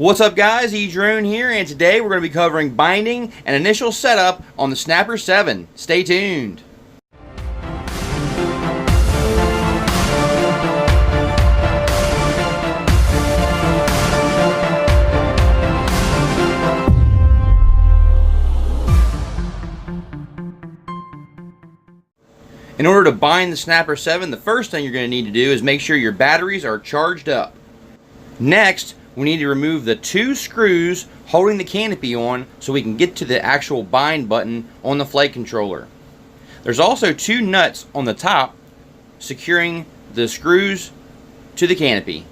What's up guys, edrone here, and today we're going to be covering binding and initial setup on the Snapper 7. Stay tuned. In order to bind the Snapper 7, the first thing you're going to need to do is make sure your batteries are charged up. Next, we need to remove the two screws holding the canopy on so we can get to the actual bind button on the flight controller. There's also two nuts on the top securing the screws to the canopy.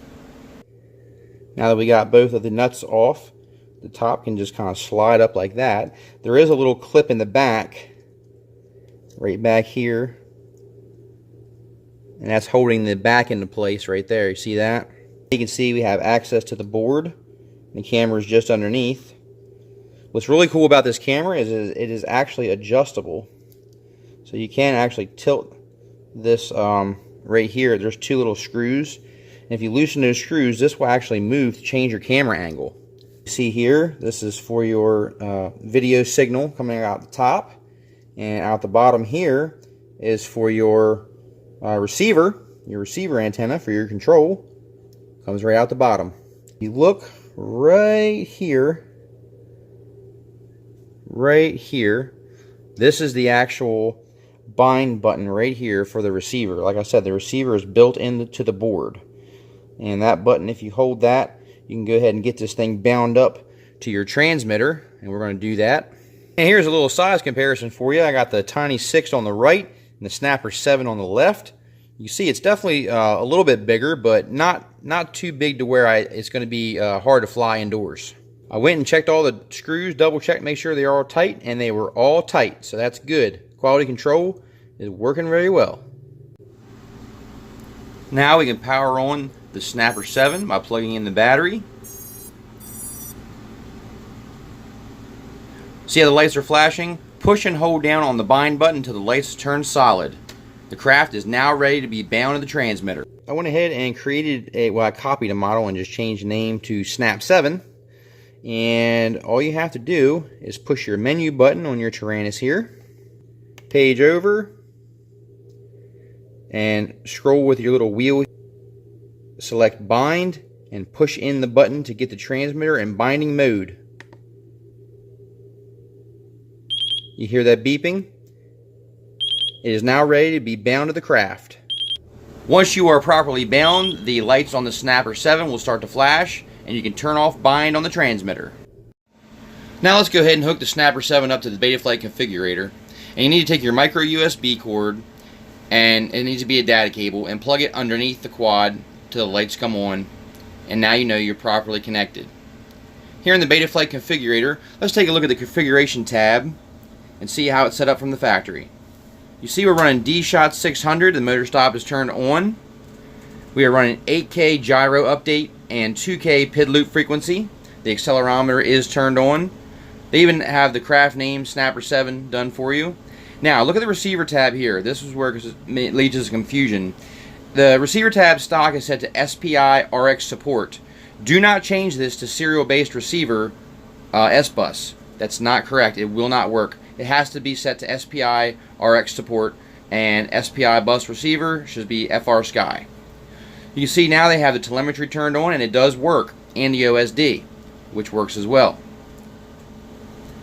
Now that we got both of the nuts off, the top can just kind of slide up like that. There is a little clip in the back, right back here, and that's holding the back into place right there. You see that? You can see we have access to the board. The camera is just underneath. What's really cool about this camera is it is actually adjustable. So you can actually tilt this right here. There's two little screws. And if you loosen those screws, this will actually move to change your camera angle. You see here, this is for your video signal coming out the top. And out the bottom here is for your receiver antenna for your control. Comes right out the bottom. You look right here, this is the actual bind button right here for the receiver. Like I said, the receiver is built into the board, and that button, if you hold that, you can go ahead and get this thing bound up to your transmitter, and we're going to do that. And here's a little size comparison for you. I got the Tiny 6 on the right and the Snapper 7 on the left. You see it's definitely a little bit bigger, but not too big to where it's going to be hard to fly indoors. I went and checked all the screws, double checked, make sure they're all tight, and they were all tight, so that's good. Quality control is working very well. Now we can power on the Snapper 7 by plugging in the battery. See how the lights are flashing? Push and hold down on the bind button until the lights turn solid. The craft is now ready to be bound to the transmitter. I went ahead and created I copied a model and just changed the name to Snap 7. And all you have to do is push your menu button on your Tyrannus here, page over, and scroll with your little wheel. Select bind and push in the button to get the transmitter in binding mode. You hear that beeping? It is now ready to be bound to the craft. Once you are properly bound, the lights on the Snapper 7 will start to flash, and you can turn off bind on the transmitter. Now let's go ahead and hook the Snapper 7 up to the Betaflight configurator. And you need to take your micro USB cord, and it needs to be a data cable, and plug it underneath the quad till the lights come on. And now you know you're properly connected. Here in the Betaflight configurator, let's take a look at the configuration tab and see how it's set up from the factory. You see we're running D-Shot 600, the motor stop is turned on. We are running 8K gyro update and 2K PID loop frequency. The accelerometer is turned on. They even have the craft name Snapper 7 done for you. Now look at the receiver tab here. This is where it leads to some confusion. The receiver tab stock is set to SPI RX support. Do not change this to serial based receiver S-Bus. That's not correct. It will not work. It has to be set to SPI RX support, and SPI bus receiver should be FR Sky. You can see now they have the telemetry turned on, and it does work, and the OSD, which works as well.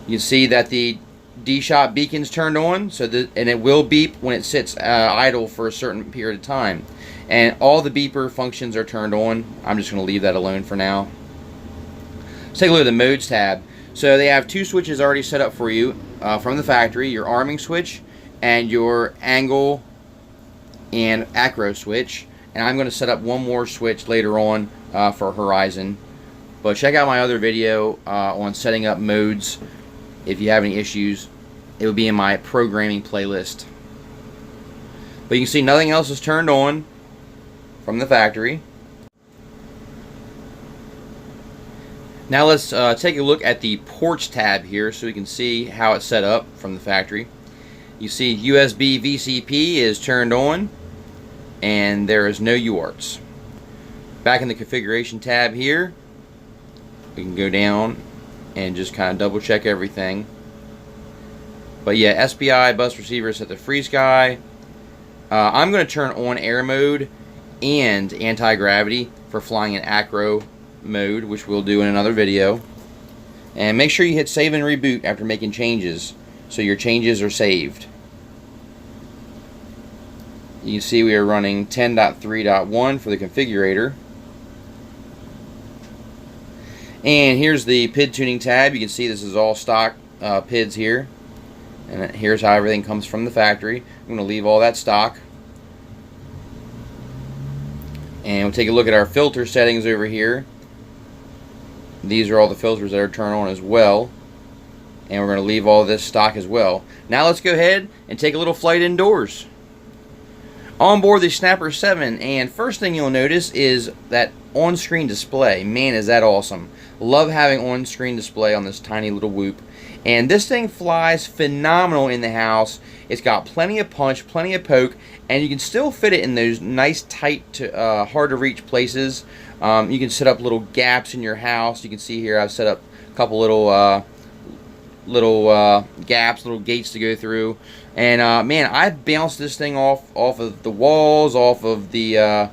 You can see that the D-Shot beacon's turned on, and it will beep when it sits idle for a certain period of time. And all the beeper functions are turned on. I'm just going to leave that alone for now. Let's take a look at the modes tab. So they have two switches already set up for you from the factory, your arming switch and your angle and acro switch. And I'm going to set up one more switch later on for horizon. But check out my other video on setting up modes. If you have any issues, it will be in my programming playlist. But you can see nothing else is turned on from the factory. Now let's take a look at the ports tab here so we can see how it's set up from the factory. You see USB VCP is turned on, and there is no UARTs. Back in the configuration tab here, We can go down and just kind of double check everything. But yeah, SPI bus receiver is set to free sky. I'm going to turn on air mode and anti-gravity for flying in acro mode, which we'll do in another video. And make sure you hit save and reboot after making changes, so your changes are saved. You can see we are running 10.3.1 for the configurator. And here's the PID tuning tab. You can see this is all stock PIDs here. And here's how everything comes from the factory. I'm going to leave all that stock. And we'll take a look at our filter settings over here. These are all the filters that are turned on as well. And we're going to leave all this stock as well. Now let's go ahead and take a little flight indoors. On board the Snapper 7, and first thing you'll notice is that on-screen display. Man, is that awesome. Love having on-screen display on this tiny little whoop. And this thing flies phenomenal in the house. It's got plenty of punch, plenty of poke, and you can still fit it in those nice, tight, hard to reach places. You can set up little gaps in your house. You can see here I've set up a couple little gaps, little gates to go through. And man, I bounced this thing off of the walls, off of the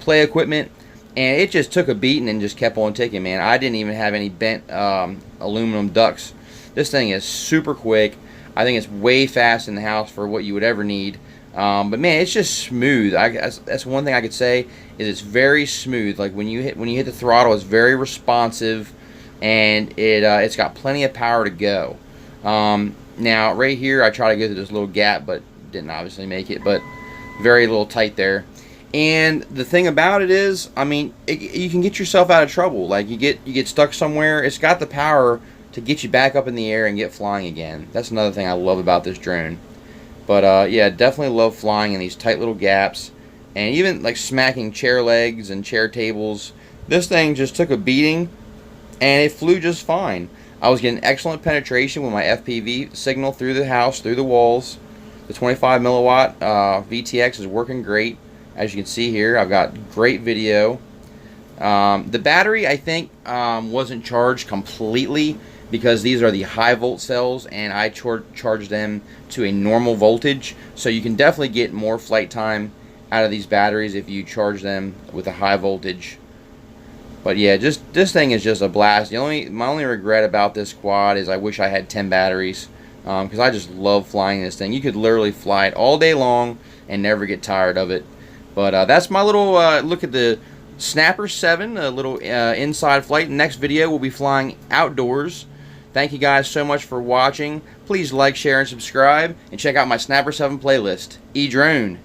play equipment, and it just took a beating and just kept on ticking, man. I didn't even have any bent aluminum ducts. This thing is super quick. I think it's way fast in the house for what you would ever need. But man, it's just smooth. That's one thing I could say, is it's very smooth. Like when you hit the throttle, it's very responsive, and it's got plenty of power to go. Now right here, I try to go through this little gap, but didn't obviously make it. But very little tight there. And the thing about it is, I mean, you can get yourself out of trouble. Like you get stuck somewhere, it's got the power to get you back up in the air and get flying again. That's another thing I love about this drone. But yeah, definitely love flying in these tight little gaps, and even like smacking chair legs and chair tables. This thing just took a beating, and it flew just fine. I was getting excellent penetration with my FPV signal through the house, through the walls. The 25 milliwatt VTX is working great. As you can see here, I've got great video. The battery, I think, wasn't charged completely, because these are the high volt cells, and I charge them to a normal voltage, so you can definitely get more flight time out of these batteries if you charge them with a high voltage. But yeah, just this thing is just a blast. My only regret about this quad is I wish I had 10 batteries, because I just love flying this thing. You could literally fly it all day long and never get tired of it. But that's my little look at the Snapper 7, a little inside flight. Next video we'll be flying outdoors. Thank you guys so much for watching. Please like, share, and subscribe, and check out my Snapper 7 playlist. edrone.